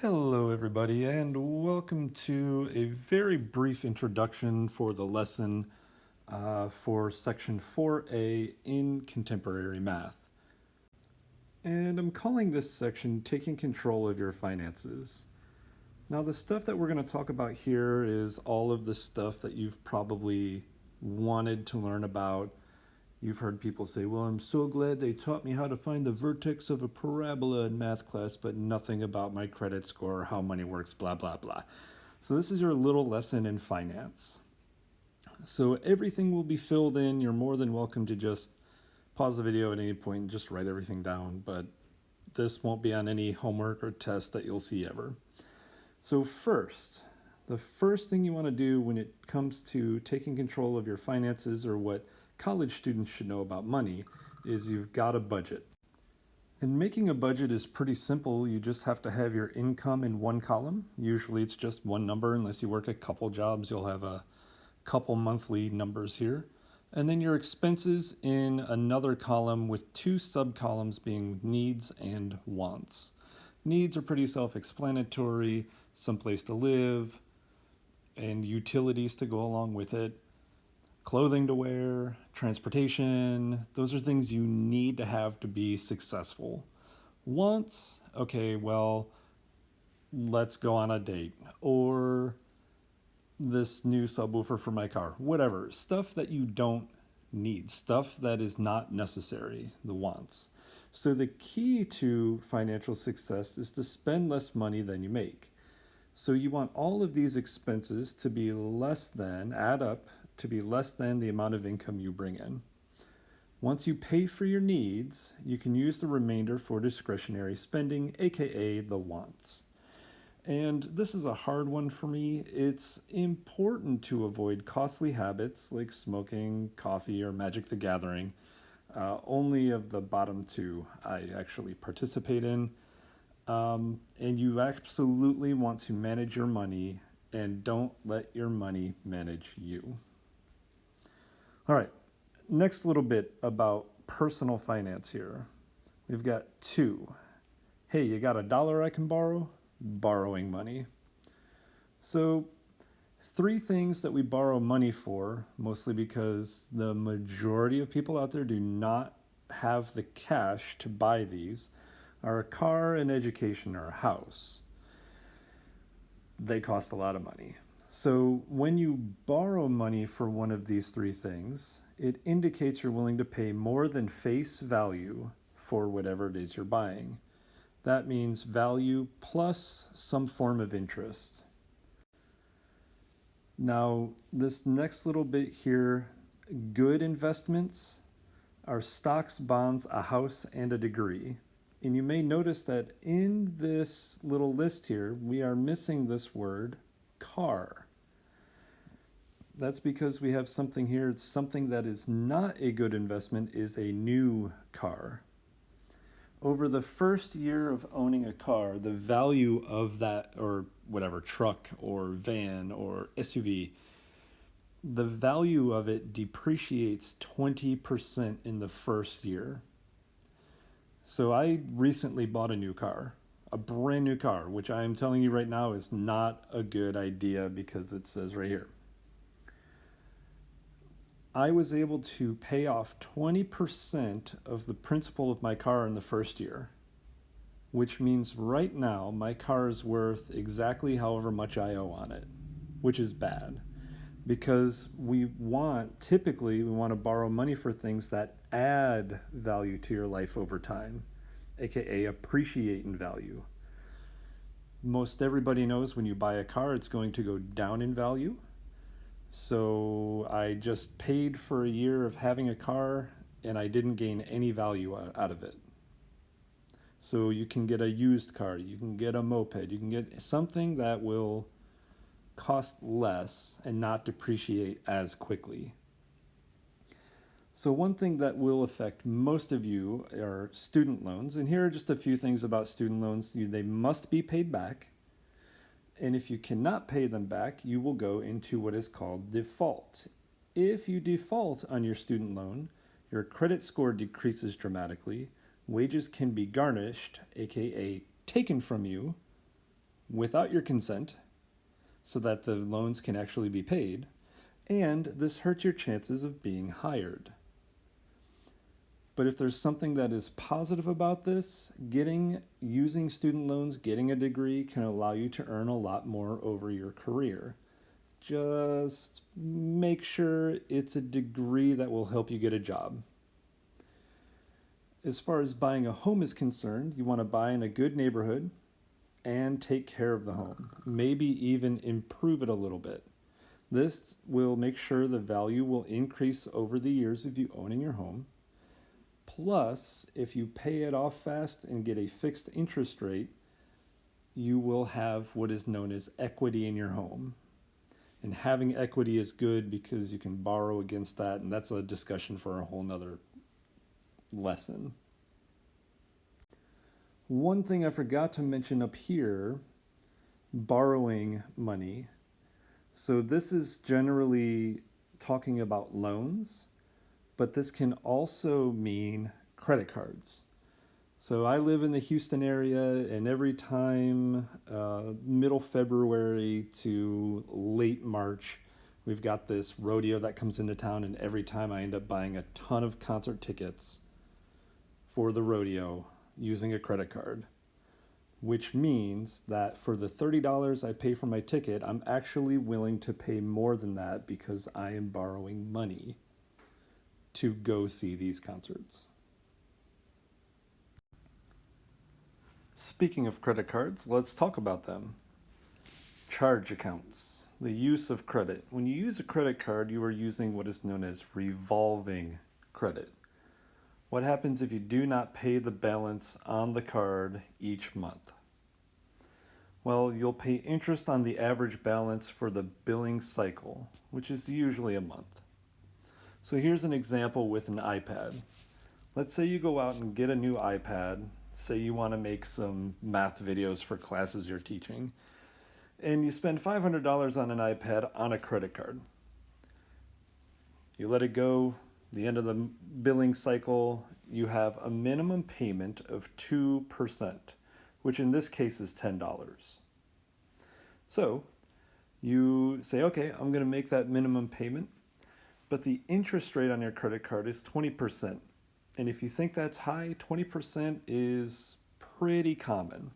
Hello, everybody, and welcome to a very brief introduction for the lesson for Section 4A in Contemporary Math. And I'm calling this section Taking Control of Your Finances. Now, the stuff that we're going to talk about here is all of the stuff that you've probably wanted to learn about. You've heard people say, well, I'm so glad they taught me how to find the vertex of a parabola in math class, but nothing about my credit score or how money works, blah, blah, blah. So this is your little lesson in finance. So everything will be filled in. You're more than welcome to just pause the video at any point and just write everything down, but this won't be on any homework or test that you'll see ever. So the first thing you want to do when it comes to taking control of your finances, or what college students should know about money, is you've got a budget. And making a budget is pretty simple. You just have to have your income in one column. Usually it's just one number. Unless you work a couple jobs, you'll have a couple monthly numbers here. And then your expenses in another column with two subcolumns being needs and wants. Needs are pretty self-explanatory: someplace to live and utilities to go along with it, clothing to wear, transportation. Those are things you need to have to be successful. Wants, okay, well, let's go on a date, or this new subwoofer for my car, whatever. Stuff that you don't need, stuff that is not necessary, the wants. So the key to financial success is to spend less money than you make. So you want all of these expenses to be add up to be less than the amount of income you bring in. Once you pay for your needs, you can use the remainder for discretionary spending, aka the wants. And this is a hard one for me. It's important to avoid costly habits like smoking, coffee, or Magic the Gathering. Only of the bottom two I actually participate in. And you absolutely want to manage your money, and don't let your money manage you. All right, next little bit about personal finance here. We've got two. Hey, you got $1 I can borrow? Borrowing money. So, three things that we borrow money for, mostly because the majority of people out there do not have the cash to buy these, are a car, an education, or a house. They cost a lot of money. So when you borrow money for one of these three things, it indicates you're willing to pay more than face value for whatever it is you're buying. That means value plus some form of interest. Now, this next little bit here, good investments are stocks, bonds, a house, and a degree. And you may notice that in this little list here, we are missing this word car. That's because we have something here. It's something that is not a good investment is a new car. Over the first year of owning a car, the value of that, or whatever, truck or van or SUV, the value of it depreciates 20% in the first year. So I recently bought a new car, a brand new car, which I am telling you right now is not a good idea because it says right here. I was able to pay off 20% of the principal of my car in the first year, which means right now my car is worth exactly however much I owe on it, which is bad. Because typically we want to borrow money for things that add value to your life over time, aka appreciate in value. Most everybody knows when you buy a car, it's going to go down in value. So I just paid for a year of having a car and I didn't gain any value out of it. So you can get a used car, you can get a moped, you can get something that will cost less and not depreciate as quickly. So one thing that will affect most of you are student loans. And here are just a few things about student loans. They must be paid back. And if you cannot pay them back, you will go into what is called default. If you default on your student loan, your credit score decreases dramatically, wages can be garnished, aka taken from you, without your consent so that the loans can actually be paid, and this hurts your chances of being hired. But if there's something that is positive about this, using student loans, getting a degree can allow you to earn a lot more over your career. Just make sure it's a degree that will help you get a job. As far as buying a home is concerned, you want to buy in a good neighborhood and take care of the home. Maybe even improve it a little bit. This will make sure the value will increase over the years of you owning your home. Plus, if you pay it off fast and get a fixed interest rate, you will have what is known as equity in your home. And having equity is good because you can borrow against that, and that's a discussion for a whole nother lesson. One thing I forgot to mention up here, borrowing money. So this is generally talking about loans, but this can also mean credit cards. So I live in the Houston area, and every time middle February to late March, we've got this rodeo that comes into town, and every time I end up buying a ton of concert tickets for the rodeo using a credit card, which means that for the $30 I pay for my ticket, I'm actually willing to pay more than that because I am borrowing money to go see these concerts. Speaking of credit cards, let's talk about them. Charge accounts, the use of credit. When you use a credit card, you are using what is known as revolving credit. What happens if you do not pay the balance on the card each month? Well, you'll pay interest on the average balance for the billing cycle, which is usually a month. So here's an example with an iPad. Let's say you go out and get a new iPad. Say you want to make some math videos for classes you're teaching, and you spend $500 on an iPad on a credit card. You let it go, the end of the billing cycle, you have a minimum payment of 2%, which in this case is $10. So you say, okay, I'm going to make that minimum payment, but the interest rate on your credit card is 20%. And if you think that's high, 20% is pretty common.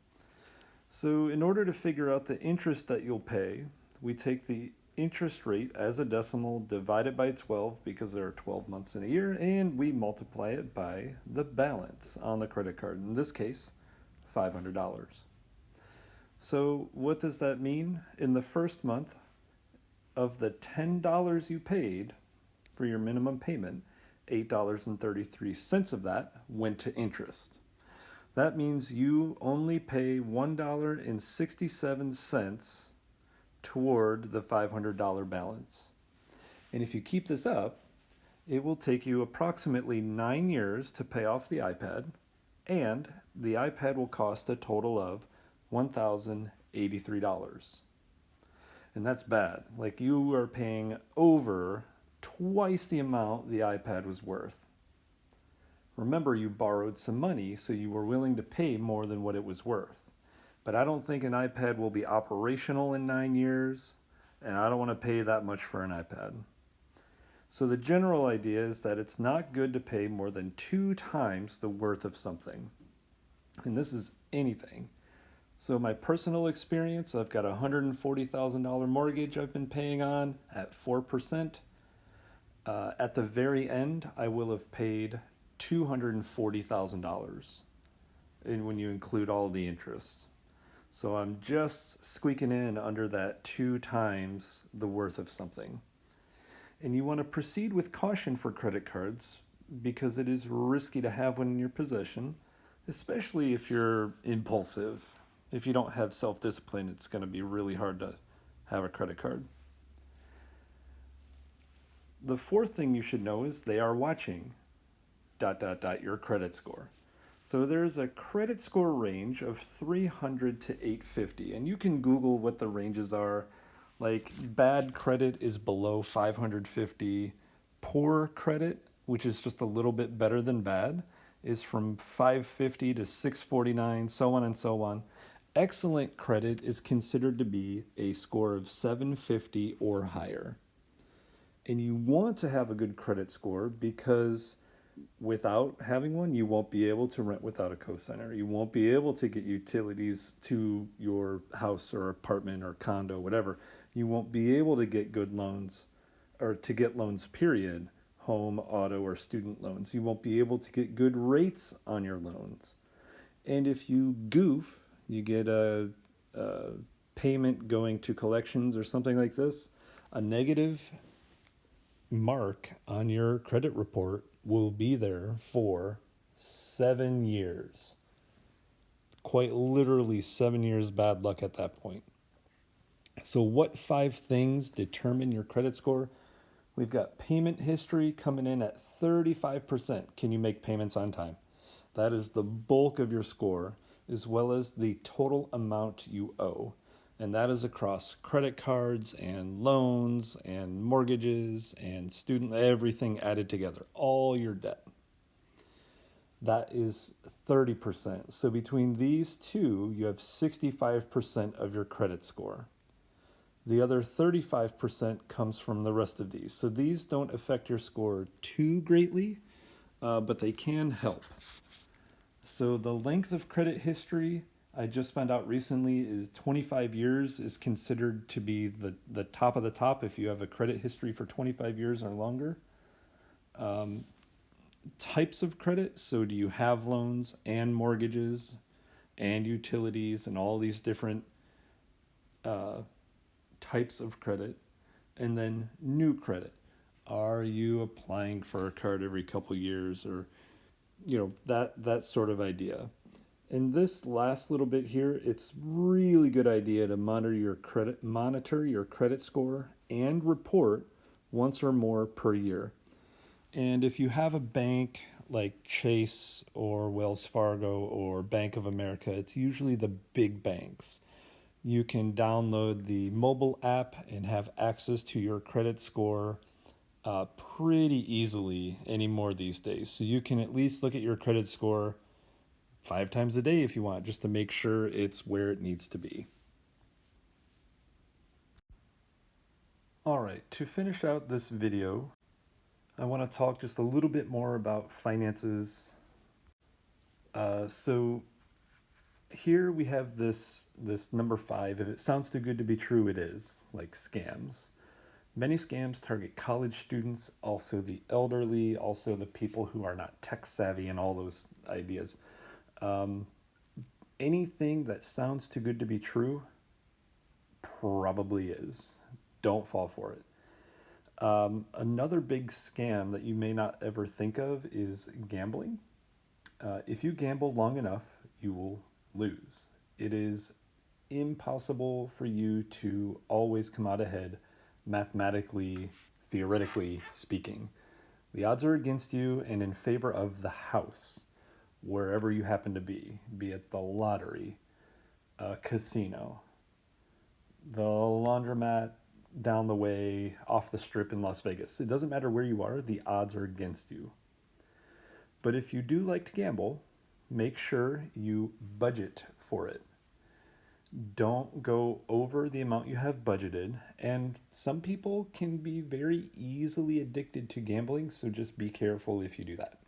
So in order to figure out the interest that you'll pay, we take the interest rate as a decimal, divide it by 12 because there are 12 months in a year, and we multiply it by the balance on the credit card. In this case, $500. So what does that mean? In the first month, of the $10 you paid for your minimum payment, $8.33 of that went to interest. That means you only pay $1.67 toward the $500 balance. And if you keep this up, it will take you approximately 9 years to pay off the iPad, and the iPad will cost a total of $1,083. And that's bad. Like, you are paying over twice the amount the iPad was worth. Remember, you borrowed some money, so you were willing to pay more than what it was worth. But I don't think an iPad will be operational in 9 years, and I don't want to pay that much for an iPad. So the general idea is that it's not good to pay more than 2 times the worth of something. And this is anything. So my personal experience, I've got a $140,000 mortgage I've been paying on at 4%. At the very end, I will have paid $240,000 when you include all the interests. So I'm just squeaking in under that 2 times the worth of something. And you want to proceed with caution for credit cards because it is risky to have one in your possession, especially if you're impulsive. If you don't have self-discipline, it's going to be really hard to have a credit card. The fourth thing you should know is they are watching ... your credit score. So there's a credit score range of 300 to 850, and you can Google what the ranges are. Like, bad credit is below 550. Poor credit, which is just a little bit better than bad, is from 550 to 649, so on and so on. Excellent credit is considered to be a score of 750 or higher. And you want to have a good credit score because without having one, you won't be able to rent without a cosigner. You won't be able to get utilities to your house or apartment or condo, whatever. You won't be able to get good loans or to get loans, period, home, auto, or student loans. You won't be able to get good rates on your loans. And if you goof, you get a payment going to collections or something like this, a negative mark on your credit report will be there for 7 years. Quite literally 7 years bad luck at that point. So, what 5 things determine your credit score? We've got payment history coming in at 35%. Can you make payments on time? That is the bulk of your score, as well as the total amount you owe. And that is across credit cards and loans and mortgages and student, everything added together, all your debt. That is 30%. So between these two, you have 65% of your credit score. The other 35% comes from the rest of these. So these don't affect your score too greatly, but they can help. So the length of credit history, I just found out recently, is 25 years is considered to be the top of the top if you have a credit history for 25 years or longer. Types of credit, so do you have loans and mortgages and utilities and all these different types of credit? And then new credit. Are you applying for a card every couple years, or that sort of idea? And this last little bit here, it's really good idea to monitor your credit score and report once or more per year. And if you have a bank like Chase or Wells Fargo or Bank of America, it's usually the big banks. You can download the mobile app and have access to your credit score pretty easily anymore these days. So you can at least look at your credit score 5 times a day if you want, just to make sure it's where it needs to be. All right, to finish out this video, I want to talk just a little bit more about finances. So here we have this number 5. If it sounds too good to be true, it is, like scams. Many scams target college students, also the elderly, also the people who are not tech savvy, and all those ideas. Anything that sounds too good to be true probably is. Don't fall for it. Another big scam that you may not ever think of is gambling. If you gamble long enough, you will lose. It is impossible for you to always come out ahead, mathematically, theoretically speaking. The odds are against you and in favor of the house, wherever you happen to be it the lottery, a casino, the laundromat down the way, off the strip in Las Vegas. It doesn't matter where you are, the odds are against you. But if you do like to gamble, make sure you budget for it. Don't go over the amount you have budgeted. And some people can be very easily addicted to gambling, so just be careful if you do that.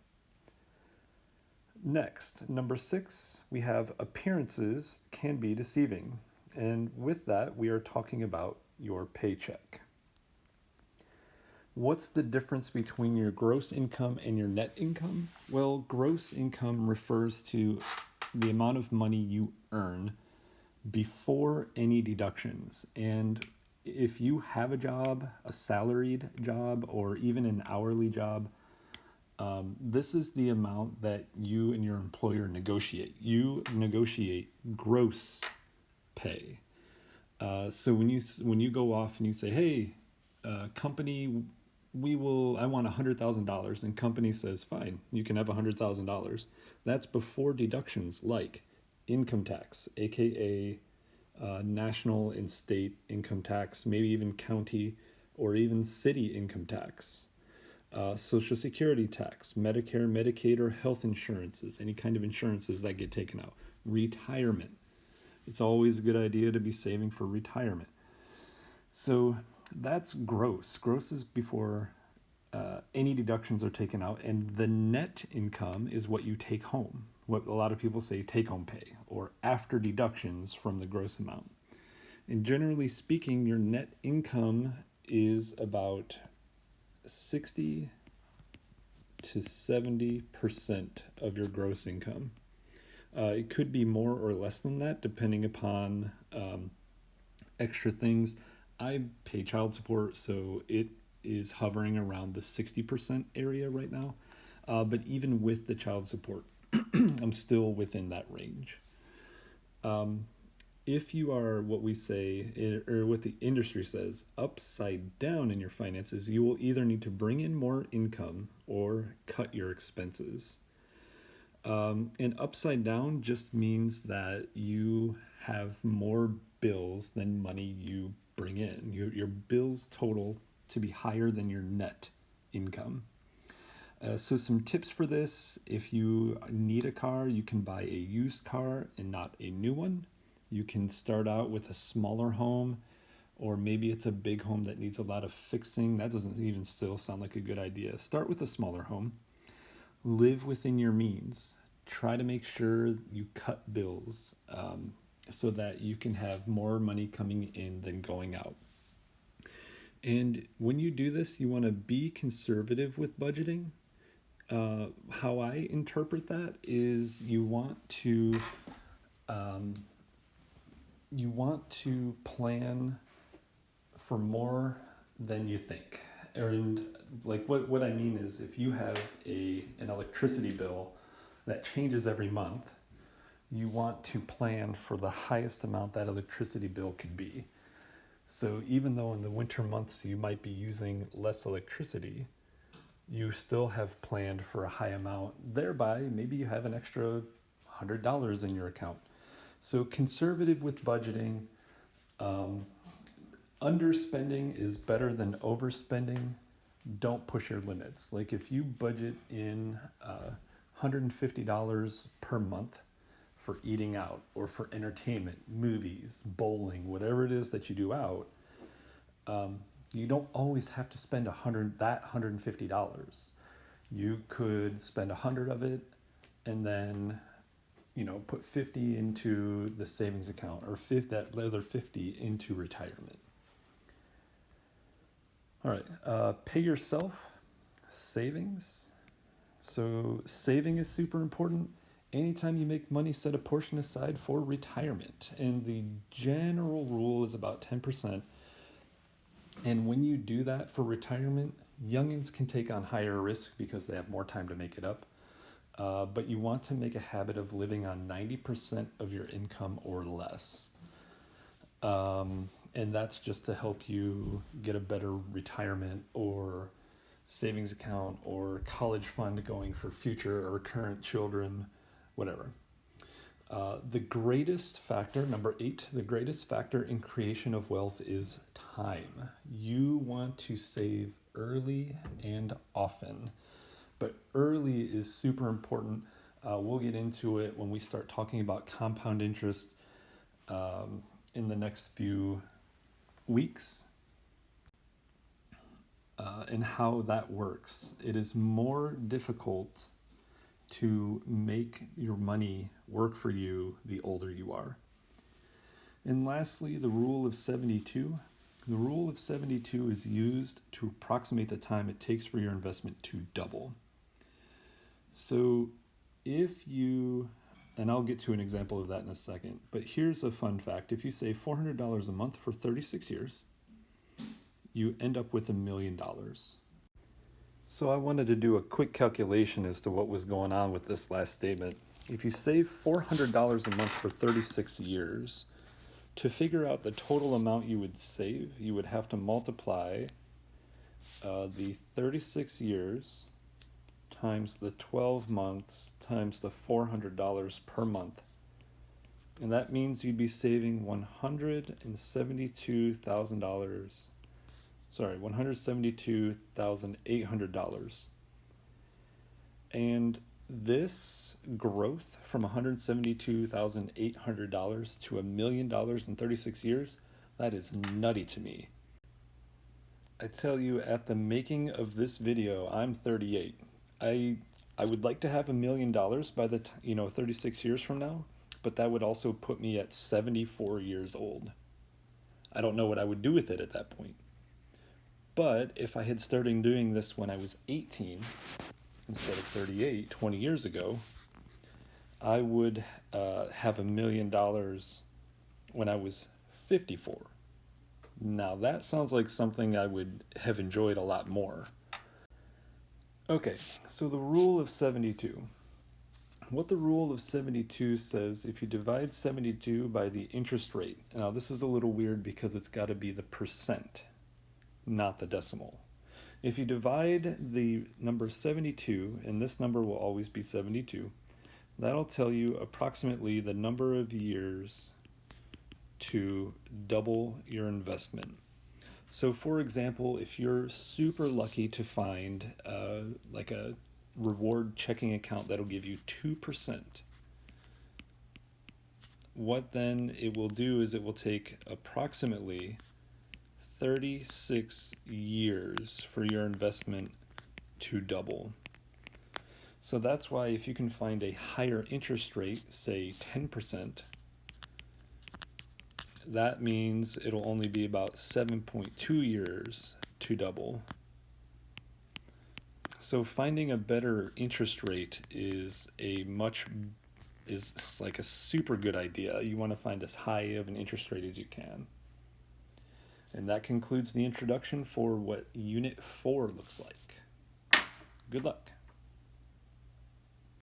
Next, number 6, we have appearances can be deceiving. And with that, we are talking about your paycheck. What's the difference between your gross income and your net income? Well, gross income refers to the amount of money you earn before any deductions. And if you have a job, a salaried job, or even an hourly job, this is the amount that you and your employer negotiate. You negotiate gross pay. So when you go off and you say, "Hey, company, I want $100,000," and company says, "Fine, you can have $100,000." That's before deductions like income tax, aka national and state income tax, maybe even county or even city income tax, Social Security tax, Medicare, Medicaid, or health insurances, any kind of insurances that get taken out, retirement. It's always a good idea to be saving for retirement. So that's gross. Gross is before any deductions are taken out, and the net income is what you take home. What a lot of people say take home pay, or after deductions from the gross amount. And generally speaking, your net income is about 60 to 70% of your gross income. It could be more or less than that, depending upon extra things. I pay child support, so it is hovering around the 60% area right now. But even with the child support, I'm still within that range. If you are what we say, or what the industry says, upside down in your finances, you will either need to bring in more income or cut your expenses. And upside down just means that you have more bills than money you bring in. Your bills total to be higher than your net income. So some tips for this: if you need a car, you can buy a used car and not a new one. You can start out with a smaller home, or maybe it's a big home that needs a lot of fixing. That doesn't even still sound like a good idea. Start with a smaller home. Live within your means. Try to make sure you cut bills so that you can have more money coming in than going out. And when you do this, you want to be conservative with budgeting. How I interpret that is you want to plan for more than you think. And like what I mean is, if you have an electricity bill that changes every month, you want to plan for the highest amount that electricity bill could be. So even though in the winter months you might be using less electricity, you still have planned for a high amount. Thereby, maybe you have an extra $100 in your account. So conservative with budgeting. Underspending is better than overspending. Don't push your limits. Like if you budget in $150 per month for eating out or for entertainment, movies, bowling, whatever it is that you do out, you don't always have to spend $150. You could spend $100 of it and then put 50 into the savings account, or that other 50 into retirement. All right, pay yourself, savings. So saving is super important. Anytime you make money, set a portion aside for retirement. And the general rule is about 10%. And when you do that for retirement, youngins can take on higher risk because they have more time to make it up. But you want to make a habit of living on 90% of your income or less. And that's just to help you get a better retirement or savings account or college fund going for future or current children, whatever. The greatest factor, number 8, the greatest factor in creation of wealth is time. You want to save early and often. But early is super important. We'll get into it when we start talking about compound interest in the next few weeks and how that works. It is more difficult to make your money work for you the older you are. And lastly, the rule of 72. The rule of 72 is used to approximate the time it takes for your investment to double. So if you, and I'll get to an example of that in a second, but here's a fun fact. If you save $400 a month for 36 years, you end up with $1 million. So I wanted to do a quick calculation as to what was going on with this last statement. If you save $400 a month for 36 years, to figure out the total amount you would save, you would have to multiply the 36 years times the 12 months times the $400 per month. And that means you'd be saving $172,800. And This growth from $172,800 to $1,000,000 in 36 years, that is nutty to me. I tell you, at the making of this video, I'm 38. I I would like to have $1,000,000 by the 36 years from now, but that would also put me at 74 years old. I don't know what I would do with it at that point. But if I had started doing this when I was 18 instead of 38, 20 years ago, I would have $1,000,000 when I was 54. Now that sounds like something I would have enjoyed a lot more. Okay, so the rule of 72. What the rule of 72 says, if you divide 72 by the interest rate, now this is a little weird because it's got to be the percent, not the decimal. If you divide the number 72, and this number will always be 72, that'll tell you approximately the number of years to double your investment. So for example, if you're super lucky to find like a reward checking account that'll give you 2%, what then it will do is it will take approximately 36 years for your investment to double. So that's why if you can find a higher interest rate, say 10%, that means it'll only be about 7.2 years to double. So finding a better interest rate is like a super good idea. You want to find as high of an interest rate as you can. And that concludes the introduction for what Unit 4 looks like. Good luck.